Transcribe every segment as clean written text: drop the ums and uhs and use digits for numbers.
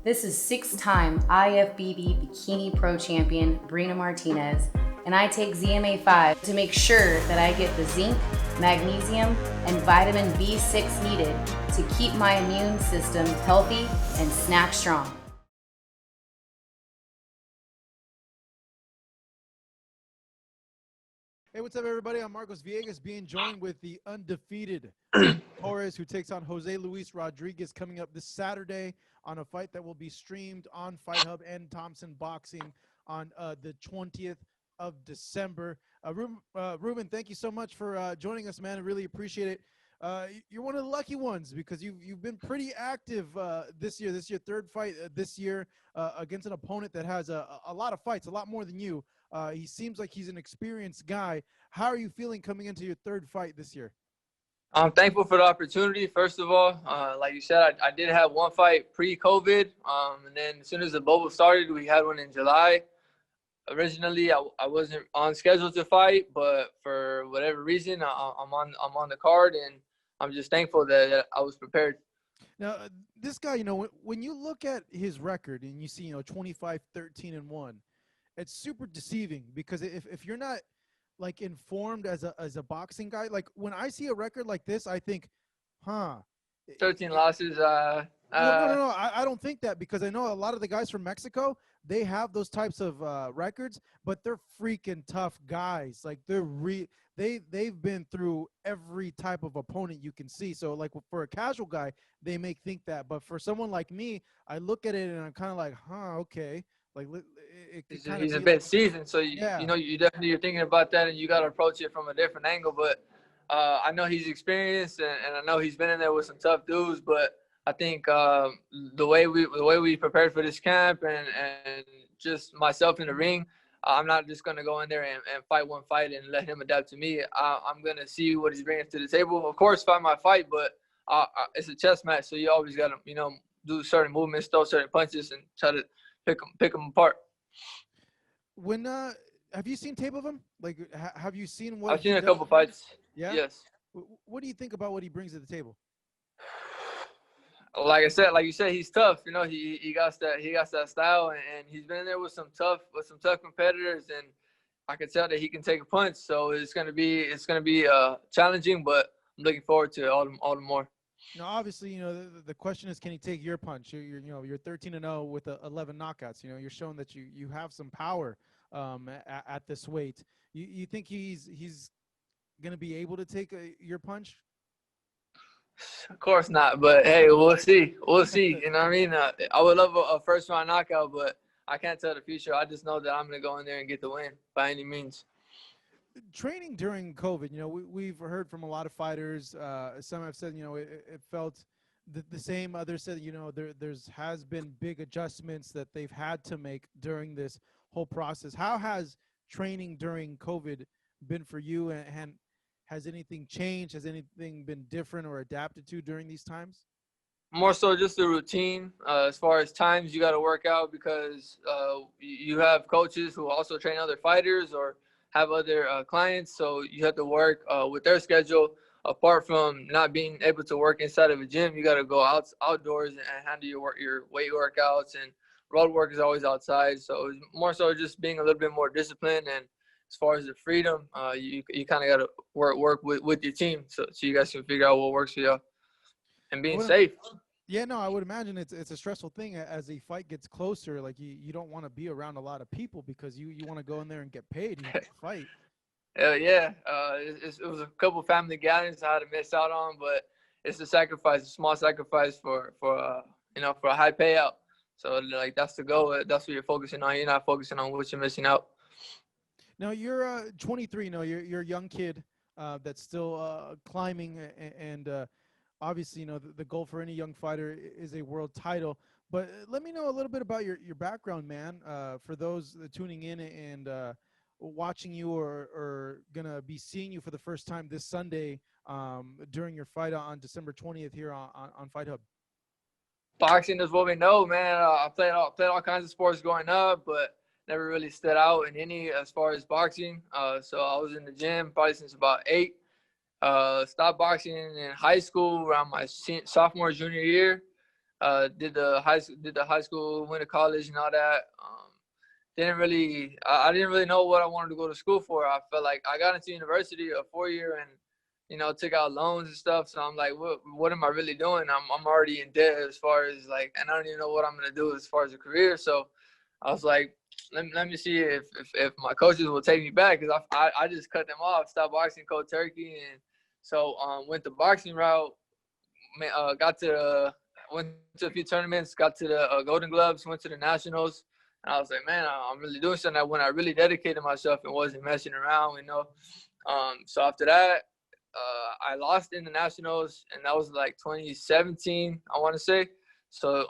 This is six-time IFBB Bikini Pro champion Brina Martinez, and I take ZMA5 to make sure that I get the zinc, magnesium, and vitamin B6 needed to keep my immune system healthy and snack strong. Hey, what's up, everybody? I'm Marcos Villegas, being joined with the undefeated Ruben Torres, who takes on Jose Luis Rodriguez coming up this Saturday on a fight that will be streamed on Fight Hub and Thompson Boxing on the 20th of December. Ruben, thank you so much for joining us, man. I really appreciate it. You're one of the lucky ones because you've been pretty active this year. This is your third fight this year against an opponent that has a lot of fights, a lot more than you. He seems like he's an experienced guy. How are you feeling coming into your third fight this year? I'm thankful for the opportunity. First of all, like you said, I did have one fight pre-COVID, and then as soon as the bubble started, we had one in July. Originally, I wasn't on schedule to fight, but for whatever reason, I'm on the card, and I'm just thankful that I was prepared. Now, this guy, when you look at his record and you see, 25, 13, and 1, it's super deceiving because if you're not like informed as a boxing guy, like when I see a record like this, I think, 13 losses. Well, no. I don't think that because I know a lot of the guys from Mexico, they have those types of records, but they're freaking tough guys. Like they've been through every type of opponent you can see. So like for a casual guy, they may think that, but for someone like me, I look at it and I'm kind of like, okay. Like he's a bit seasoned, so you definitely you're thinking about that, and you got to approach it from a different angle. But I know he's experienced, and I know he's been in there with some tough dudes. But I think the way we prepared for this camp and just myself in the ring, I'm not just gonna go in there and fight one fight and let him adapt to me. I'm gonna see what he's bringing to the table. Of course, fight my fight, but it's a chess match, so you always gotta do certain movements, throw certain punches, and try to pick them apart. When have you seen tape of him? Like, have you seen what? I've seen a couple fights. Yeah. Yes. What do you think about what he brings to the table? Like you said, he's tough. He got that style, and he's been in there with some tough competitors, and I can tell that he can take a punch. So it's gonna be challenging, but I'm looking forward to it all the more. Now, obviously, the question is, can he take your punch? You're 13-0 with 11 knockouts. You're showing that you have some power at this weight. You think he's gonna be able to take your punch? Of course not, but hey, we'll see. We'll see. You know what I mean? I would love a first round knockout, but I can't tell the future. I just know that I'm gonna go in there and get the win by any means. Training during COVID, we've heard from a lot of fighters. Some have said, it felt the same. Others said, there's has been big adjustments that they've had to make during this whole process. How has training during COVID been for you, and has anything changed? Has anything been different or adapted to during these times? More so just the routine. As far as times you got to work out because you have coaches who also train other fighters or have other clients, so you have to work with their schedule. Apart from not being able to work inside of a gym, you got to go outdoors and handle your weight workouts, and road work is always outside. So it's more so just being a little bit more disciplined. And as far as the freedom, you kind of got to work with your team so you guys can figure out what works for you and being safe. Yeah, no, I would imagine it's a stressful thing as a fight gets closer. Like you don't want to be around a lot of people because you want to go in there and get paid and fight. Yeah, it was a couple family gatherings I had to miss out on, but it's a sacrifice, a small sacrifice for a high payout. So like that's the goal. That's what you're focusing on. You're not focusing on what you're missing out. Now you're 23. You're a young kid that's still climbing, and obviously, the goal for any young fighter is a world title. But let me know a little bit about your background, man. For those tuning in and watching you or going to be seeing you for the first time this Sunday during your fight on December 20th here on Fight Hub. Boxing is what we know, man. I played all kinds of sports growing up, but never really stood out in any as far as boxing. So I was in the gym probably since about 8. Stopped boxing in high school around my sophomore, junior year. Did the high school, went to college and all that. I didn't really know what I wanted to go to school for. I felt like I got into university a 4-year and, took out loans and stuff. So I'm like, what am I really doing? I'm already in debt as far as like, and I don't even know what I'm going to do as far as a career. So I was like, let me see if my coaches will take me back, because I just cut them off, stopped boxing cold turkey. And so went the boxing route, went to a few tournaments, got to the Golden Gloves, went to the Nationals. And I was like, man, I'm really doing something when I really dedicated myself and wasn't messing around, So after that, I lost in the Nationals, and that was like 2017, I want to say. So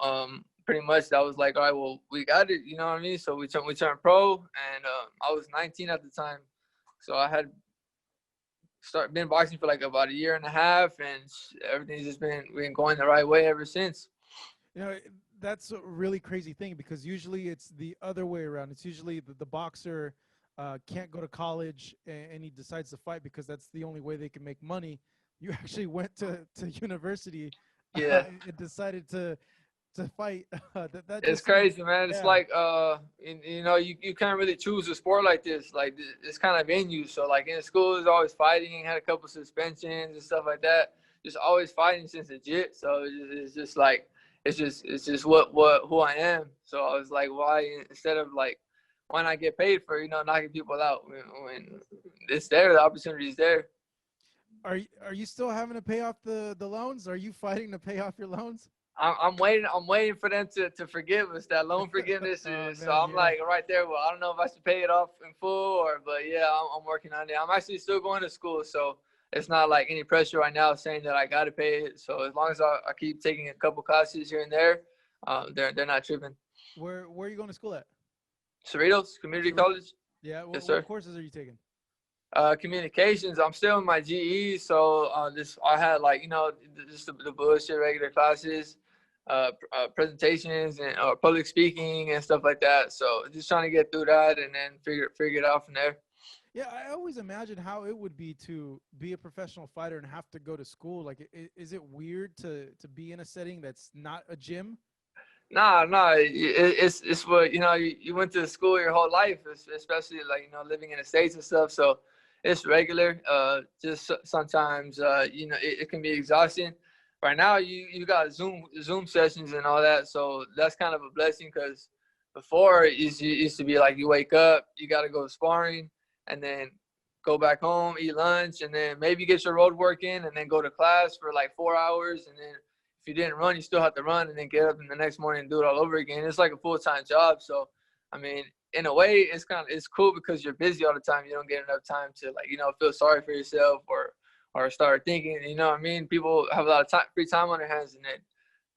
pretty much that was like, all right, well, we got it, you know what I mean? So we turned pro, and I was 19 at the time. So I had been boxing for like about a year and a half, and everything's just been going the right way ever since. That's a really crazy thing, because usually it's the other way around. It's usually the boxer can't go to college and he decides to fight because that's the only way they can make money. You actually went to university, Yeah. and decided to fight. It's crazy, man. It's like you can't really choose a sport like this. Like, it's kind of in you. So like in school, it's always fighting. Had a couple suspensions and stuff like that. Just always fighting since legit. So it's just like it's just who I am. So I was like, instead of like, why not get paid for knocking people out when it's there, the opportunity is there. Are you still having to pay off the loans? Are you fighting to pay off your loans? I'm waiting for them to forgive us, that loan forgiveness. So I'm like right there. Well, I don't know if I should pay it off in full but yeah, I'm working on it. I'm actually still going to school, so it's not like any pressure right now saying that I got to pay it. So as long as I keep taking a couple classes here and there, they're not tripping. Where are you going to school at? Cerritos Community College. Yeah. Yes, sir. What courses are you taking? Communications. I'm still in my GE, so I had like just the bullshit regular classes, presentations and public speaking and stuff like that. So just trying to get through that and then figure it out from there. Yeah, I always imagine how it would be to be a professional fighter and have to go to school. Like, is it weird to be in a setting that's not a gym? Nah, it's what you went to school your whole life, especially like living in the States and stuff. So it's regular. Just sometimes it can be exhausting. Right now you got Zoom sessions and all that, so that's kind of a blessing, because before it used to be like you wake up, you got to go sparring, and then go back home, eat lunch, and then maybe get your road work in, and then go to class for like 4 hours, and then if you didn't run, you still have to run, and then get up in the next morning and do it all over again. It's like a full-time job. So, I mean, in a way, it's cool because you're busy all the time. You don't get enough time to feel sorry for yourself or start thinking. You know what I mean? People have a lot of free time on their hands, and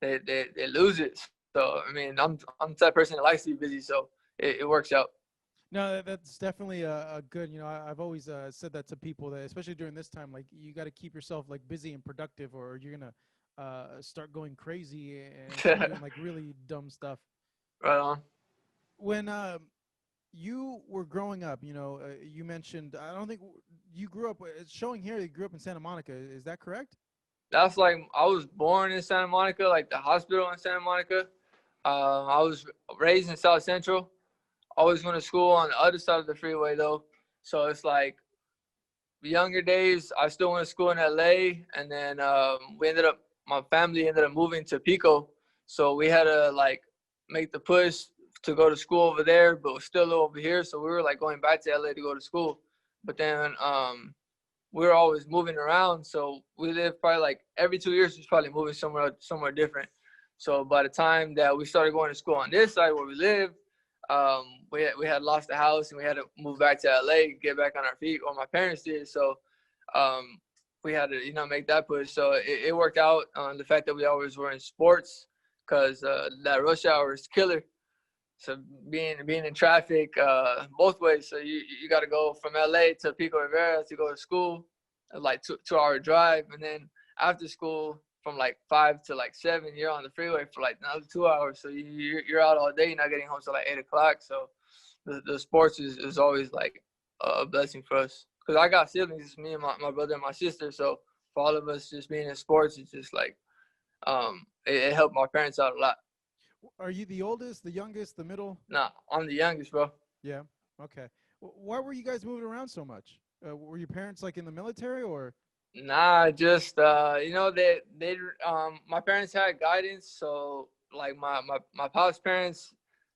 they lose it. So, I mean, I'm the type of person that likes to be busy, so it works out. No, that's definitely a good. I've always said that to people, that especially during this time, like, you got to keep yourself like busy and productive, or you're gonna start going crazy and start doing like really dumb stuff. Right on. When you were growing up, you mentioned, I don't think you grew up. It's showing here you grew up in Santa Monica. Is that correct? That's like, I was born in Santa Monica, like the hospital in Santa Monica. I was raised in South Central. Always went to school on the other side of the freeway though. So it's like younger days, I still went to school in LA, and then my family ended up moving to Pico. So we had to like make the push to go to school over there, but still over here. So we were like going back to LA to go to school. But then we were always moving around. So we lived probably like every 2 years, was probably moving somewhere different. So by the time that we started going to school on this side where we lived, we had lost the house, and we had to move back to LA, get back on our feet, or my parents did. So we had to make that push. So it worked out on the fact that we always were in sports, because that rush hour is killer. So being in traffic both ways. So you got to go from LA to Pico Rivera to go to school, like 2-hour drive, and then after school from like 5 to like 7, you're on the freeway for like another 2 hours. So you're out all day. You're not getting home till like 8 o'clock. So the sports is always like a blessing for us, because I got siblings. It's me and my brother and my sister. So for all of us, just being in sports, it's just like it helped my parents out a lot. Are you the oldest, the youngest, the middle? Nah, I'm the youngest, bro. Yeah. Okay. Why were you guys moving around so much? Were your parents like in the military or? Nah, just they my parents had guidance, so like my pop's parents,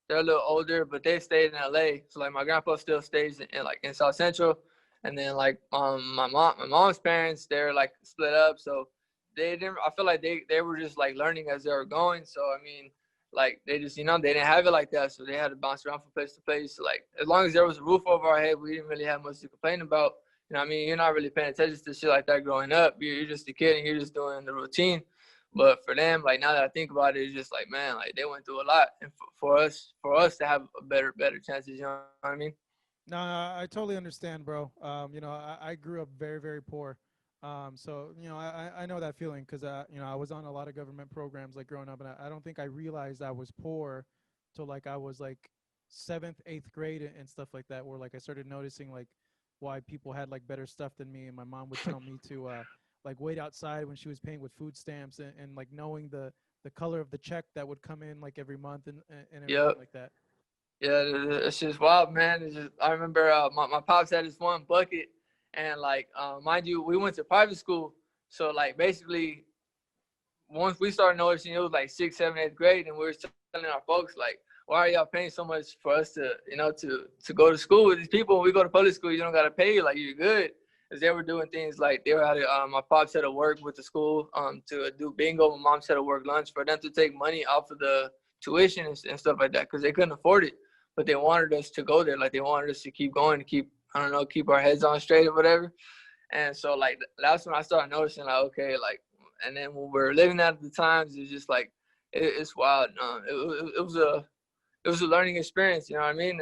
they're a little older, but they stayed in LA. So like my grandpa still stays in South Central, and then like my mom's parents, they're like split up, so they didn't. I feel like they were just like learning as they were going. So I mean, like they just they didn't have it like that, so they had to bounce around from place to place. So, like as long as there was a roof over our head, we didn't really have much to complain about. You know what I mean? You're not really paying attention to shit like that growing up. You're just a kid and you're just doing the routine. But for them, like now that I think about it, it's just like, man, like they went through a lot. And for us to have a better chances, you know what I mean? No, I totally understand, bro. I grew up very, very poor. So, I know that feeling because, I was on a lot of government programs like growing up, and I don't think I realized I was poor till like I was like seventh, eighth grade and stuff like that, where like I started noticing like why people had like better stuff than me, and my mom would tell me to like wait outside when she was paying with food stamps and like knowing the color of the check that would come in like every month and everything Yep. like that. Yeah, it's just wild, man. It's just I remember my pops had this one bucket, and like mind you, we went to private school, so like basically once we started noticing, it was like 6th, 7th, 8th grade, and we were telling our folks like, why are y'all paying so much for us to to go to school with these people? When we go to public school, you don't gotta pay, like you're good. Because they were doing things like they were had my pops had to work with the school to do bingo. My mom had to work lunch for them to take money off of the tuition and stuff like that because they couldn't afford it. But they wanted us to go there, like they wanted us to keep going, to keep keep our heads on straight or whatever. And so like that's when I started noticing like okay like, and then when we were living at the times, it's just like it's wild. It was a learning experience, you know what I mean?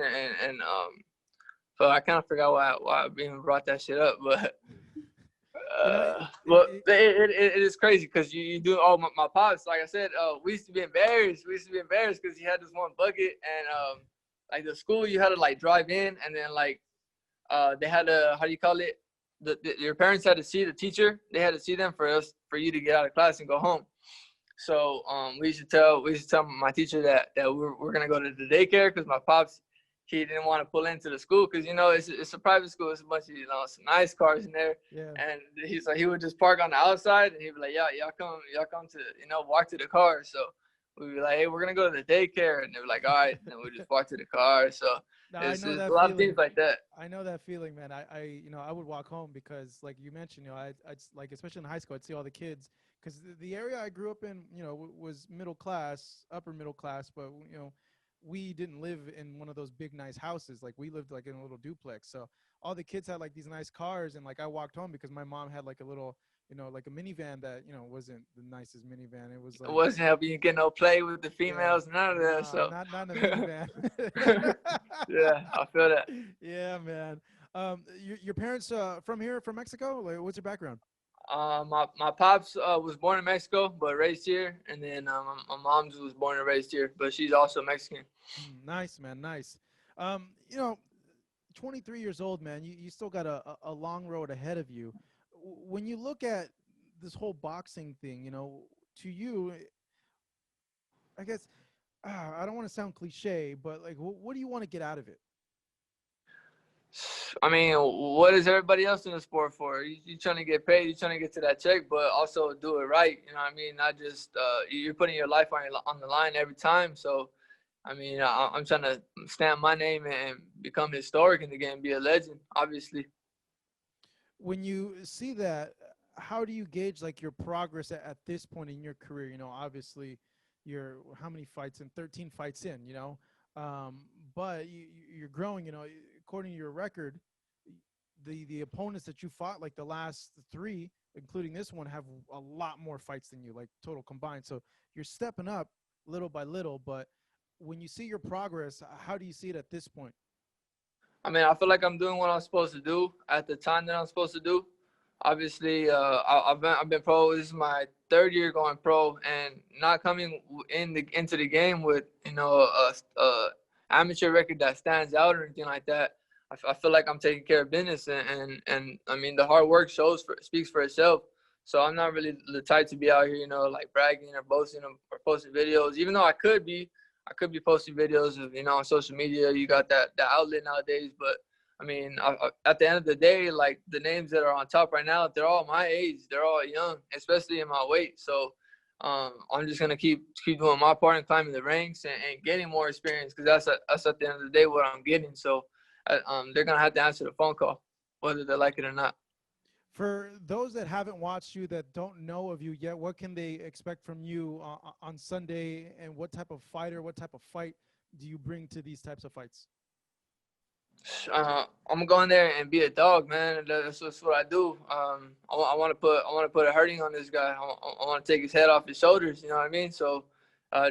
So I kind of forgot why I even brought that shit up, but it is crazy because you do. Oh, my pops, like I said, we used to be embarrassed. We used to be embarrassed because he had this one bucket, and like the school you had to like drive in, and then like they had to, how do you call it? Your parents had to see the teacher. They had to see them for you to get out of class and go home. So we used to tell my teacher that we're gonna go to the daycare because my pops, he didn't want to pull into the school because it's a private school. It's a bunch of some nice cars in there. Yeah. And he's like he would just park on the outside and he'd be like, yeah, y'all come to walk to the car. So we'd be like, hey, we're gonna go to the daycare, and they were like, all right, and then we just walk to the car. So No, it's I know that a lot feeling. of things like that. I know that feeling, man. I would walk home because, like you mentioned, I'd like, especially in high school, I'd see all the kids because the area I grew up in, was middle class, upper middle class, but we didn't live in one of those big nice houses. Like we lived like in a little duplex. So all the kids had like these nice cars, and like I walked home because my mom had like a little, like a minivan that wasn't the nicest minivan. It was It like, wasn't helping you get no play with the females, none of that. nah, So not in a minivan. yeah, I feel that. Yeah, man. Your parents from here, from Mexico? Like, what's your background? My pops was born in Mexico but raised here, and then my mom's was born and raised here, but she's also Mexican. Nice, man. Nice. Um, you know, 23 years old, man. You still got a long road ahead of you. When you look at this whole boxing thing, to you, I guess I don't want to sound cliche, but like, what do you want to get out of it? I mean, what is everybody else in the sport for? You trying to get paid, you trying to get to that check, but also do it right. You know what I mean? Not just you're putting your life on the line every time. So, I mean, I'm trying to stamp my name and become historic in the game, be a legend, obviously. When you see that, how do you gauge like your progress at this point in your career? Obviously, you're how many fights in? 13 fights in. Um, but you're growing. According to your record, the opponents that you fought, like the last three, including this one, have a lot more fights than you, like total combined. So you're stepping up little by little. But when you see your progress, how do you see it at this point? I mean, I feel like I'm doing what I'm supposed to do at the time that I'm supposed to do. Obviously, I've been pro. This is my 3rd year going pro, and not coming into the game with a amateur record that stands out or anything like that. I feel like I'm taking care of business, and I mean the hard work speaks for itself. So I'm not really the type to be out here, you know, like bragging or boasting or posting videos. Even though I could be posting videos of, you know, on social media. You got that outlet nowadays. But I mean, at the end of the day, like the names that are on top right now, they're all my age. They're all young, especially in my weight. So I'm just gonna keep doing my part and climbing the ranks and getting more experience, because that's at the end of the day what I'm getting. So they're gonna have to answer the phone call, whether they like it or not. For those that haven't watched you, that don't know of you yet, what can they expect from you on Sunday, and what type of fighter, what type of fight do you bring to these types of fights? I'm gonna go in there and be a dog, man. That's what I do. I want to put a hurting on this guy. I want to take his head off his shoulders. You know what I mean? So,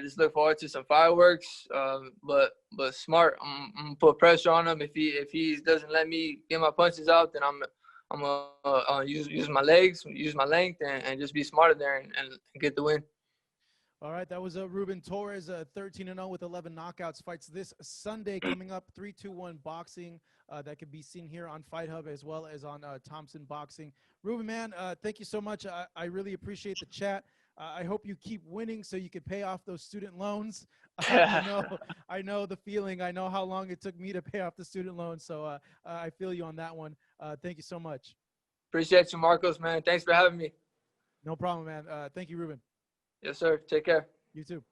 just look forward to some fireworks. But smart. I'm gonna put pressure on him. If he doesn't let me get my punches out, then I'm gonna use my legs, use my length, and just be smarter there and get the win. All right, that was Ruben Torres, 13-0 with 11 knockouts. Fights this Sunday coming up, 3-2-1 boxing. That can be seen here on Fight Hub as well as on Thompson Boxing. Ruben, man, thank you so much. I really appreciate the chat. I hope you keep winning so you can pay off those student loans. I know the feeling. I know how long it took me to pay off the student loans. So I feel you on that one. Thank you so much. Appreciate you, Marcos, man. Thanks for having me. No problem, man. Thank you, Ruben. Yes, sir. Take care. You too.